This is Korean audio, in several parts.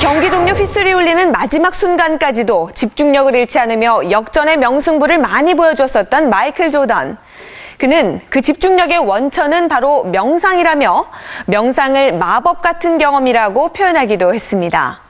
경기 종료 휘슬이 울리는 마지막 순간까지도 집중력을 잃지 않으며 역전의 명승부를 많이 보여줬었던 마이클 조던. 그는 그 집중력의 원천은 바로 명상이라며 명상을 마법 같은 경험이라고 표현하기도 했습니다.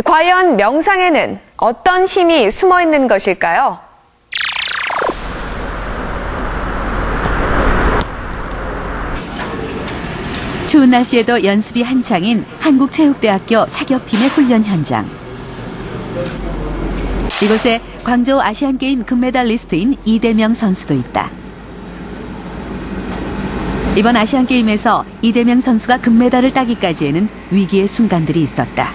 과연 명상에는 어떤 힘이 숨어 있는 것일까요? 추운 날씨에도 연습이 한창인 한국체육대학교 사격팀의 훈련 현장. 이곳에 광저우 아시안게임 금메달리스트인 이대명 선수도 있다. 이번 아시안게임에서 이대명 선수가 금메달을 따기까지에는 위기의 순간들이 있었다.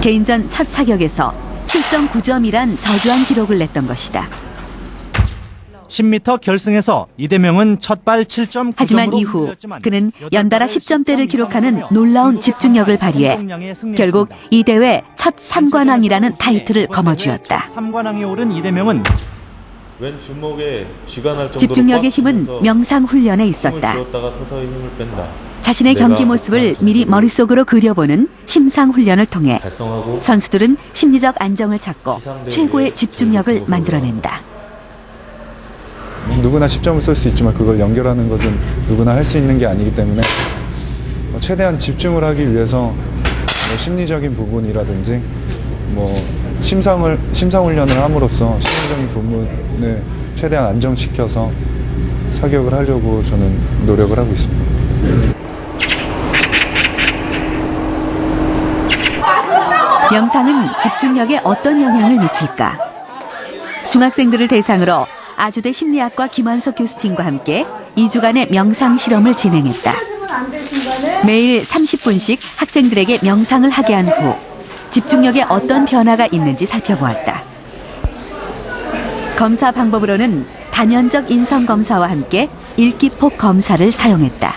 개인전 첫 사격에서 7.9점이란 저조한 기록을 냈던 것이다. 10m 결승에서 이대명은 첫발 7.9점으로 하지만 이후 그는 연달아 10점대를 기록하는 놀라운 집중력을 발휘해 결국 이 대회 첫 삼관왕이라는 타이틀을 거머쥐었다. 삼관왕에 오른 이대명은 왼 주먹에 쥐가 날 정도로 집중력의 힘은 명상 훈련에 있었다. 서서히 힘을 뺀다. 자신의 경기 모습을 미리 머릿속으로 그려보는 심상 훈련을 통해 달성하고 선수들은 심리적 안정을 찾고 최고의 집중력을 만들어낸다. 누구나 10점을 쏠 수 있지만 그걸 연결하는 것은 누구나 할 수 있는 게 아니기 때문에 최대한 집중을 하기 위해서 심리적인 부분이라든지 심상 훈련을 함으로써 심리적인 부분을 최대한 안정시켜서 사격을 하려고 저는 노력을 하고 있습니다. 명상은 집중력에 어떤 영향을 미칠까? 중학생들을 대상으로 아주대 심리학과 김한석 교수팀과 함께 2주간의 명상 실험을 진행했다. 매일 30분씩 학생들에게 명상을 하게 한 후 집중력에 어떤 변화가 있는지 살펴보았다. 검사 방법으로는 다면적 인성 검사와 함께 일기폭 검사를 사용했다.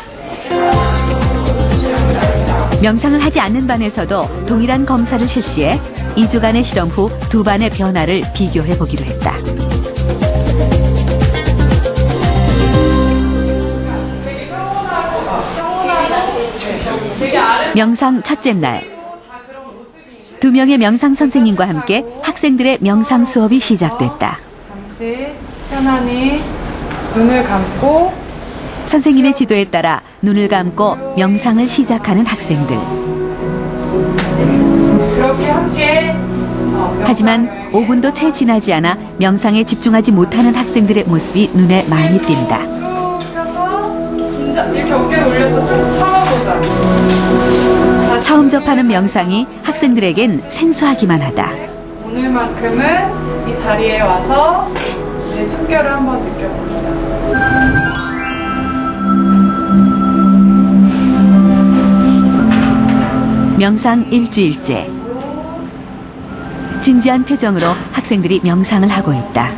명상을 하지 않는 반에서도 동일한 검사를 실시해 2주간의 실험 후 두 반의 변화를 비교해 보기로 했다. 명상 첫째 날, 2명의 명상 선생님과 함께 학생들의 명상 수업이 시작됐다. 잠시 편안히 눈을 감고 선생님의 지도에 따라 눈을 감고 명상을 시작하는 학생들. 그렇게 함께 하지만 5분도 채 지나지 않아 명상에 집중하지 못하는 학생들의 모습이 눈에 많이 띈다. 쭉 펴서 긴장 이렇게 어깨를 올려서 쭉 참아보자. 처음 접하는 명상이 학생들에겐 생소하기만 하다. 오늘만큼은 이 자리에 와서 내 숨결을 한번 느껴봅니다. 명상 일주일째. 진지한 표정으로 학생들이 명상을 하고 있다.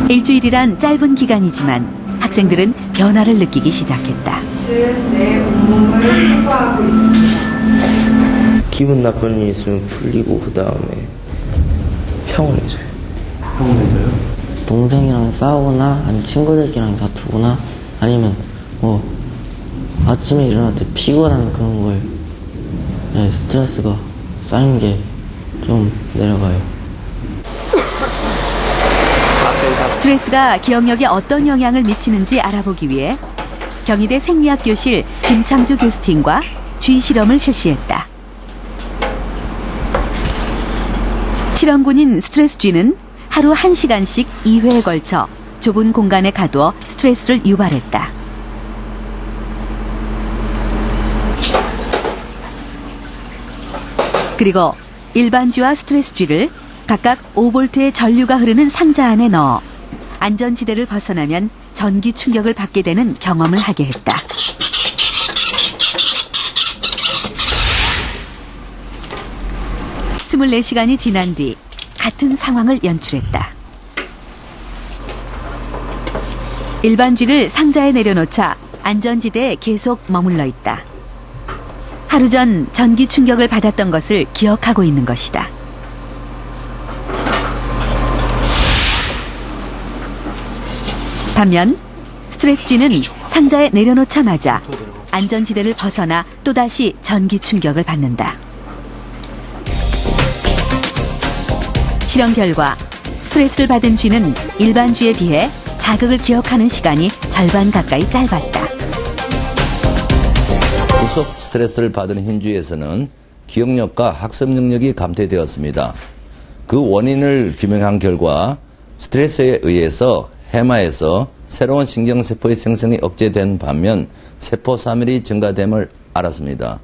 일주일이란 짧은 기간이지만 학생들은 변화를 느끼기 시작했다. 내 온몸을 통과하고 있습니다. 기분 나쁜 일 있으면 풀리고 그 다음에 평온해져요. 평온해져요? 동생이랑 싸우거나 아니면 친구들끼리 다투거나 아니면 아침에 일어날 때 피곤한 그런 걸 스트레스가 쌓인 게 좀 내려가요. 스트레스가 기억력에 어떤 영향을 미치는지 알아보기 위해 경희대 생리학교실 김창주 교수팀과 쥐 실험을 실시했다. 실험군인 스트레스 쥐는 하루 1시간씩 2회에 걸쳐 좁은 공간에 가두어 스트레스를 유발했다. 그리고 일반 쥐와 스트레스 쥐를 각각 5볼트의 전류가 흐르는 상자 안에 넣어 안전지대를 벗어나면 전기 충격을 받게 되는 경험을 하게 했다. 스물네 시간이 지난 뒤 같은 상황을 연출했다. 일반 쥐를 상자에 내려놓자 안전지대에 계속 머물러 있다. 하루 전 전기 충격을 받았던 것을 기억하고 있는 것이다. 반면 스트레스 G는 상자에 내려놓자마자 안전지대를 벗어나 또다시 전기 충격을 받는다. 실험 결과 스트레스를 받은 G는 일반 G에 비해 자극을 기억하는 시간이 절반 가까이 짧았다. 계속 스트레스를 받은 흰쥐에서는 기억력과 학습 능력이 감퇴되었습니다. 그 원인을 규명한 결과 스트레스에 의해서 해마에서 새로운 신경세포의 생성이 억제된 반면 세포 사멸이 증가됨을 알았습니다.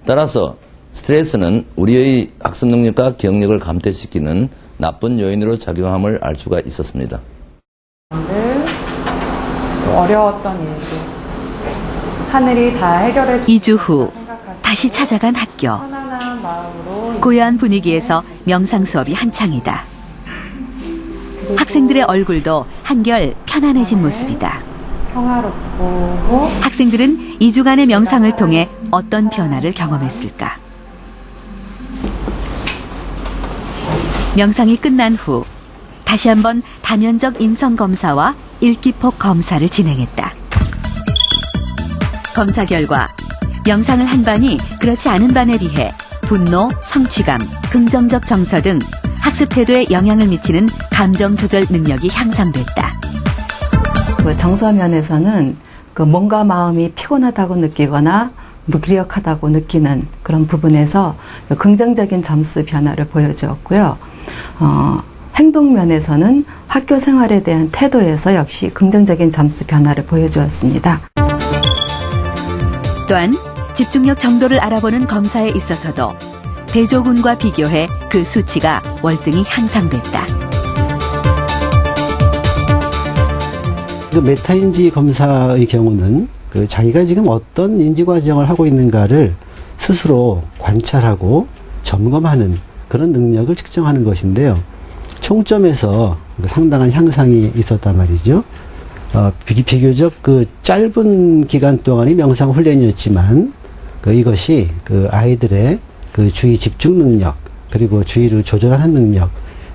따라서 스트레스는 우리의 학습 능력과 기억력을 감퇴시키는 나쁜 요인으로 작용함을 알 수가 있었습니다. 어려웠던 일들 하늘이 다 해결해 2주 후 다시 찾아간 학교. 편안한 마음으로 고요한 분위기에서 명상 수업이 한창이다. 학생들의 얼굴도 한결 편안해진 모습이다. 평화롭고 학생들은 2주간의 명상을 통해 어떤 변화를 경험했을까? 명상이 끝난 후 다시 한번 다면적 인성 검사와 일기폭 검사를 진행했다. 검사 결과 명상을 한 반이 그렇지 않은 반에 비해 분노, 성취감, 긍정적 정서 등 학습 태도에 영향을 미치는 감정 조절 능력이 향상됐다. 그 정서면에서는 그 몸과 마음이 피곤하다고 느끼거나 무기력하다고 느끼는 그런 부분에서 긍정적인 점수 변화를 보여주었고요. 행동면에서는 학교 생활에 대한 태도에서 역시 긍정적인 점수 변화를 보여주었습니다. 또한 집중력 정도를 알아보는 검사에 있어서도 대조군과 비교해 그 수치가 월등히 향상됐다. 그 메타인지 검사의 경우는 그 자기가 지금 어떤 인지 과정을 하고 있는가를 스스로 관찰하고 점검하는 그런 능력을 측정하는 것인데요. 총점에서 상당한 향상이 있었단 말이죠. 비교적 그 짧은 기간 동안의 명상 훈련이었지만 이것이 그 아이들의 그 주의 집중 능력 그리고 주의를 조절하는 능력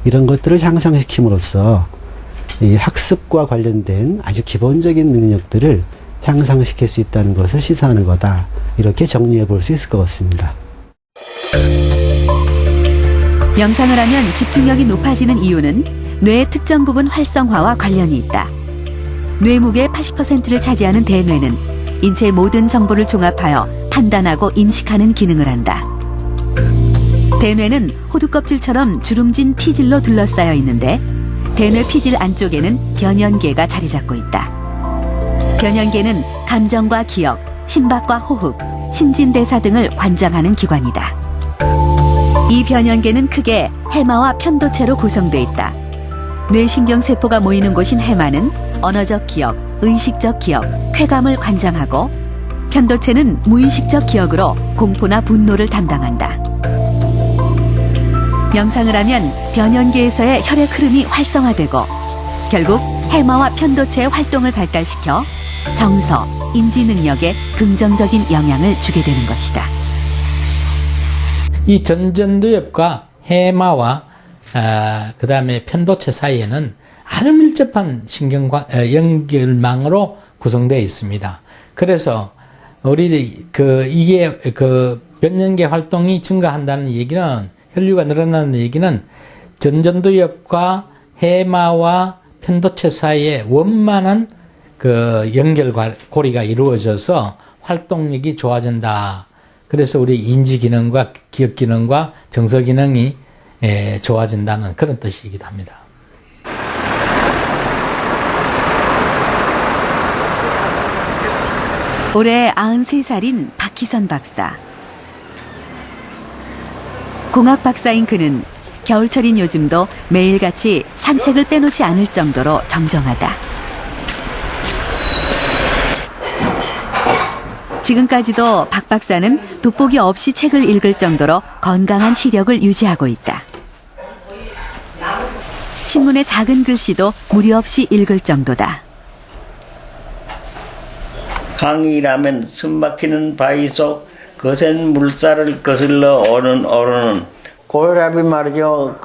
이런 것들을 향상시킴으로써 이 학습과 관련된 아주 기본적인 능력들을 향상시킬 수 있다는 것을 시사하는 거다. 이렇게 정리해 볼 수 있을 것 같습니다. 명상을 하면 집중력이 높아지는 이유는 뇌의 특정 부분 활성화와 관련이 있다. 뇌무게의 80%를 차지하는 대뇌는 인체의 모든 정보를 종합하여 판단하고 인식하는 기능을 한다. 대뇌는 호두껍질처럼 주름진 피질로 둘러싸여 있는데 대뇌 피질 안쪽에는 변연계가 자리 잡고 있다. 변연계는 감정과 기억, 심박과 호흡, 신진대사 등을 관장하는 기관이다. 이 변연계는 크게 해마와 편도체로 구성되어 있다. 뇌신경세포가 모이는 곳인 해마는 언어적 기억, 의식적 기억, 쾌감을 관장하고 편도체는 무의식적 기억으로 공포나 분노를 담당한다. 명상을 하면 변연계에서의 혈액 흐름이 활성화되고 결국 해마와 편도체의 활동을 발달시켜 정서, 인지 능력에 긍정적인 영향을 주게 되는 것이다. 이 전전두엽과 해마와 그다음에 편도체 사이에는 아주 밀접한 연결망으로 구성되어 있습니다. 그래서 우리 이게 변연계 활동이 증가한다는 얘기는 혈류가 늘어나는 얘기는 전전두엽과 해마와 편도체 사이에 원만한 연결고리가 이루어져서 활동력이 좋아진다. 그래서 우리 인지 기능과 기억 기능과 정서 기능이 좋아진다는 그런 뜻이기도 합니다. 올해 93살인 박희선 박사. 공학 박사인 그는 겨울철인 요즘도 매일같이 산책을 빼놓지 않을 정도로 정정하다. 지금까지도 박 박사는 돋보기 없이 책을 읽을 정도로 건강한 시력을 유지하고 있다. 신문의 작은 글씨도 무리 없이 읽을 정도다. 강이라면 숨막히는 바위 속 거센 물살을 거슬러 오는 어른은 고혈압이 말이죠.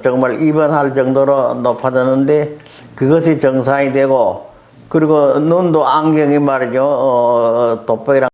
정말 입원할 정도로 높아졌는데 그것이 정상이 되고 그리고 눈도 안경이 말이죠. 돋보기랑